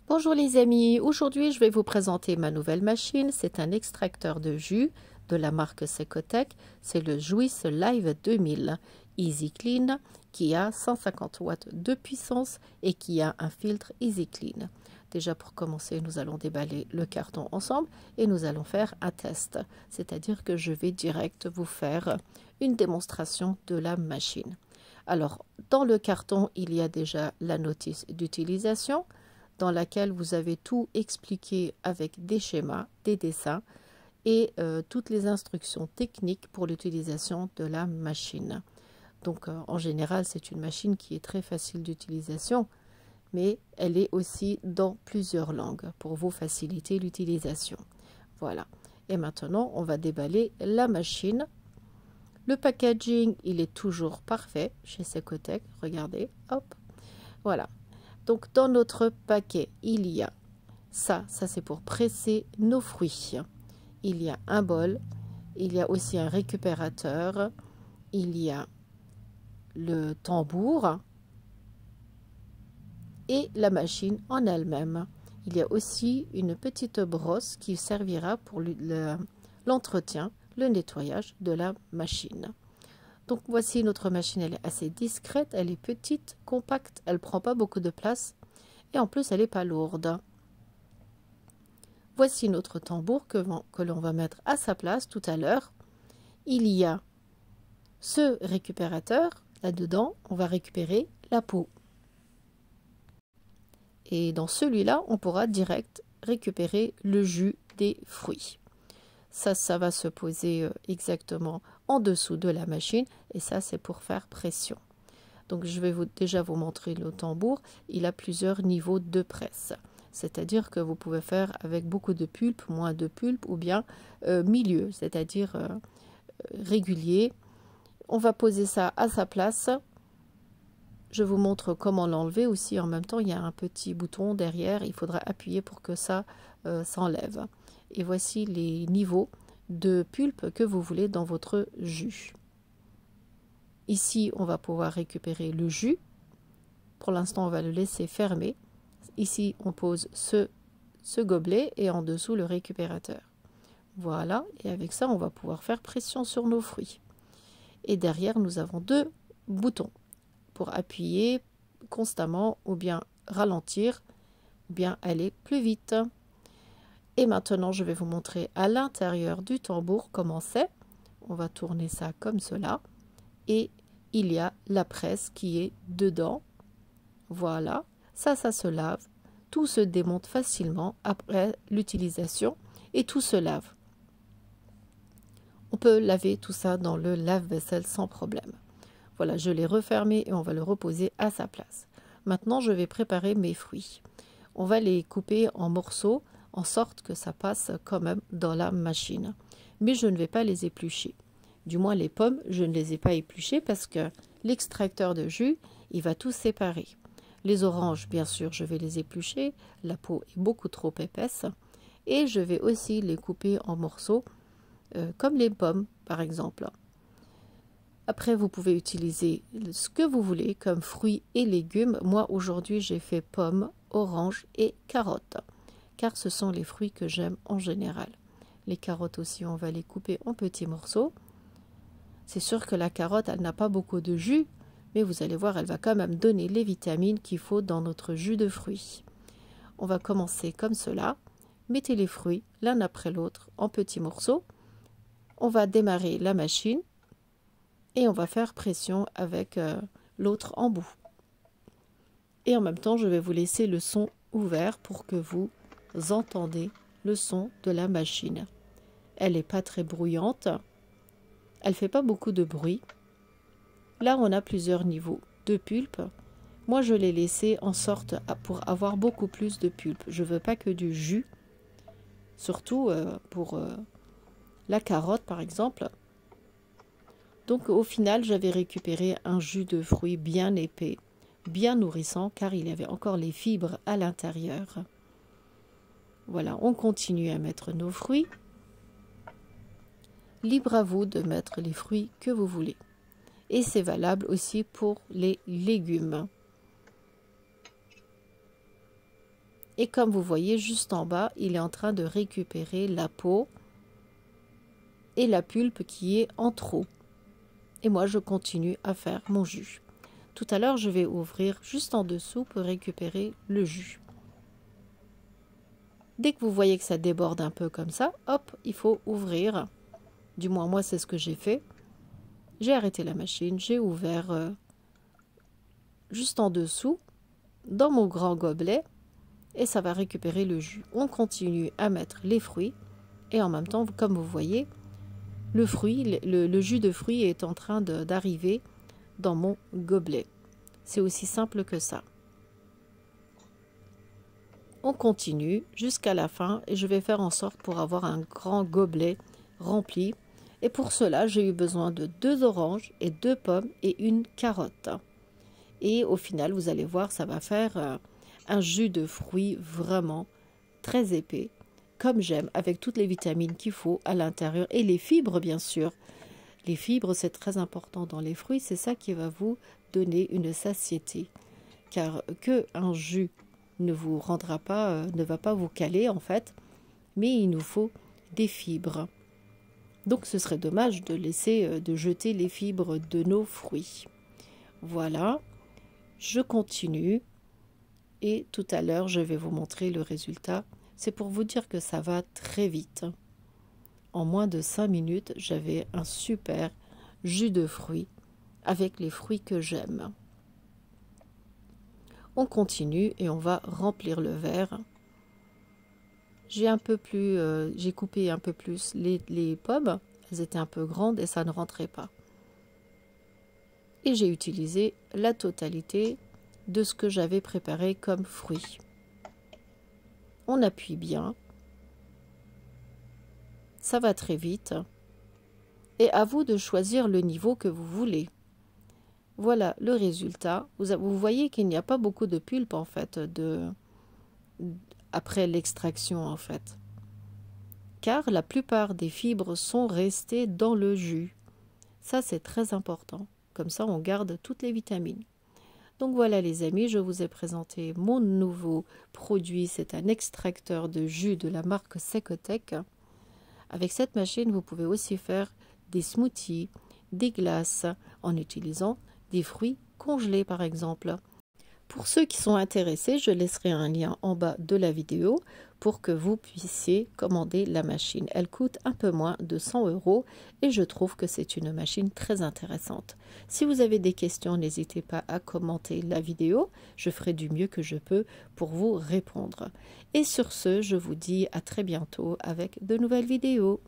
Bonjour les amis, aujourd'hui je vais vous présenter ma nouvelle machine. C'est un extracteur de jus de la marque Secotec. C'est le Juice Live 2000 Easy Clean qui a 150 watts de puissance et qui a un filtre Easy Clean. Déjà pour commencer, nous allons déballer le carton ensemble et nous allons faire un test. C'est-à-dire que je vais direct vous faire une démonstration de la machine. Alors, dans le carton, il y a déjà la notice d'utilisation, dans laquelle vous avez tout expliqué avec des schémas, des dessins et toutes les instructions techniques pour l'utilisation de la machine. Donc en général, c'est une machine qui est très facile d'utilisation, mais elle est aussi dans plusieurs langues pour vous faciliter l'utilisation. Voilà. Et maintenant, on va déballer la machine. Le packaging, il est toujours parfait chez Secotec. Regardez, hop, voilà. Donc, dans notre paquet, il y a ça c'est pour presser nos fruits. Il y a un bol, il y a aussi un récupérateur, il y a le tambour et la machine en elle-même. Il y a aussi une petite brosse qui servira pour l'entretien, le nettoyage de la machine. Donc voici notre machine, elle est assez discrète, elle est petite, compacte, elle ne prend pas beaucoup de place et en plus elle n'est pas lourde. Voici notre tambour que l'on va mettre à sa place tout à l'heure. Il y a ce récupérateur, là-dedans on va récupérer la peau. Et dans celui-là, on pourra direct récupérer le jus des fruits. Ça va se poser exactement en dessous de la machine et ça c'est pour faire pression. Donc je vais déjà vous montrer le tambour. Il a plusieurs niveaux de presse. C'est-à-dire que vous pouvez faire avec beaucoup de pulpe, moins de pulpe ou bien milieu, c'est-à-dire régulier. On va poser ça à sa place. Je vous montre comment l'enlever aussi. En même temps, il y a un petit bouton derrière. Il faudra appuyer pour que ça s'enlève. Et voici les niveaux de pulpe que vous voulez dans votre jus. Ici, on va pouvoir récupérer le jus. Pour l'instant, on va le laisser fermer. Ici, on pose ce gobelet et en dessous le récupérateur. Voilà, et avec ça, on va pouvoir faire pression sur nos fruits. Et derrière, nous avons deux boutons pour appuyer constamment ou bien ralentir ou bien aller plus vite. Et maintenant, je vais vous montrer à l'intérieur du tambour comment c'est. On va tourner ça comme cela. Et il y a la presse qui est dedans. Voilà. Ça se lave. Tout se démonte facilement après l'utilisation et tout se lave. On peut laver tout ça dans le lave-vaisselle sans problème. Voilà, je l'ai refermé et on va le reposer à sa place. Maintenant, je vais préparer mes fruits. On va les couper en morceaux en sorte que ça passe quand même dans la machine. Mais je ne vais pas les éplucher. Du moins les pommes, je ne les ai pas épluchées parce que l'extracteur de jus, il va tout séparer. Les oranges, bien sûr, je vais les éplucher. La peau est beaucoup trop épaisse. Et je vais aussi les couper en morceaux, comme les pommes, par exemple. Après, vous pouvez utiliser ce que vous voulez comme fruits et légumes. Moi, aujourd'hui, j'ai fait pommes, oranges et carottes, car ce sont les fruits que j'aime en général. Les carottes aussi, on va les couper en petits morceaux. C'est sûr que la carotte, elle n'a pas beaucoup de jus, mais vous allez voir, elle va quand même donner les vitamines qu'il faut dans notre jus de fruits. On va commencer comme cela. Mettez les fruits l'un après l'autre en petits morceaux. On va démarrer la machine et on va faire pression avec l'autre embout. Et en même temps, je vais vous laisser le son ouvert pour que vous entendez le son de la machine. Elle n'est pas très bruyante. Elle ne fait pas beaucoup de bruit. Là, on a plusieurs niveaux de pulpe. Moi, je l'ai laissé en sorte pour avoir beaucoup plus de pulpe. Je ne veux pas que du jus. Surtout pour la carotte, par exemple. Donc, au final, j'avais récupéré un jus de fruits bien épais, bien nourrissant, car il y avait encore les fibres à l'intérieur. Voilà, on continue à mettre nos fruits. Libre à vous de mettre les fruits que vous voulez. Et c'est valable aussi pour les légumes. Et comme vous voyez, juste en bas, il est en train de récupérer la peau et la pulpe qui est en trop. Et moi, je continue à faire mon jus. Tout à l'heure, je vais ouvrir juste en dessous pour récupérer le jus. Dès que vous voyez que ça déborde un peu comme ça, hop, il faut ouvrir. Du moins, moi, c'est ce que j'ai fait. J'ai arrêté la machine, j'ai ouvert juste en dessous, dans mon grand gobelet, et ça va récupérer le jus. On continue à mettre les fruits, et en même temps, comme vous voyez, le jus de fruits est en train d'arriver dans mon gobelet. C'est aussi simple que ça. On continue jusqu'à la fin et je vais faire en sorte pour avoir un grand gobelet rempli. Et pour cela, j'ai eu besoin de 2 oranges et 2 pommes et une carotte. Et au final, vous allez voir, ça va faire un jus de fruits vraiment très épais, comme j'aime, avec toutes les vitamines qu'il faut à l'intérieur et les fibres, bien sûr. Les fibres, c'est très important dans les fruits, c'est ça qui va vous donner une satiété. Car qu'un jus ne vous rendra pas, ne va pas vous caler en fait, mais il nous faut des fibres. Donc ce serait dommage de jeter les fibres de nos fruits. Voilà, je continue et tout à l'heure je vais vous montrer le résultat. C'est pour vous dire que ça va très vite. En moins de 5 minutes, j'avais un super jus de fruits avec les fruits que j'aime. On continue et on va remplir le verre. J'ai coupé un peu plus les pommes. Elles étaient un peu grandes et ça ne rentrait pas. Et j'ai utilisé la totalité de ce que j'avais préparé comme fruits. On appuie bien. Ça va très vite. Et à vous de choisir le niveau que vous voulez. Voilà le résultat. Vous voyez qu'il n'y a pas beaucoup de pulpe en fait après l'extraction en fait. Car la plupart des fibres sont restées dans le jus. Ça c'est très important. Comme ça on garde toutes les vitamines. Donc voilà les amis, je vous ai présenté mon nouveau produit. C'est un extracteur de jus de la marque Secotec. Avec cette machine, vous pouvez aussi faire des smoothies, des glaces en utilisant des fruits congelés par exemple. Pour ceux qui sont intéressés, je laisserai un lien en bas de la vidéo pour que vous puissiez commander la machine. Elle coûte un peu moins de 100 € et je trouve que c'est une machine très intéressante. Si vous avez des questions, n'hésitez pas à commenter la vidéo. Je ferai du mieux que je peux pour vous répondre. Et sur ce, je vous dis à très bientôt avec de nouvelles vidéos.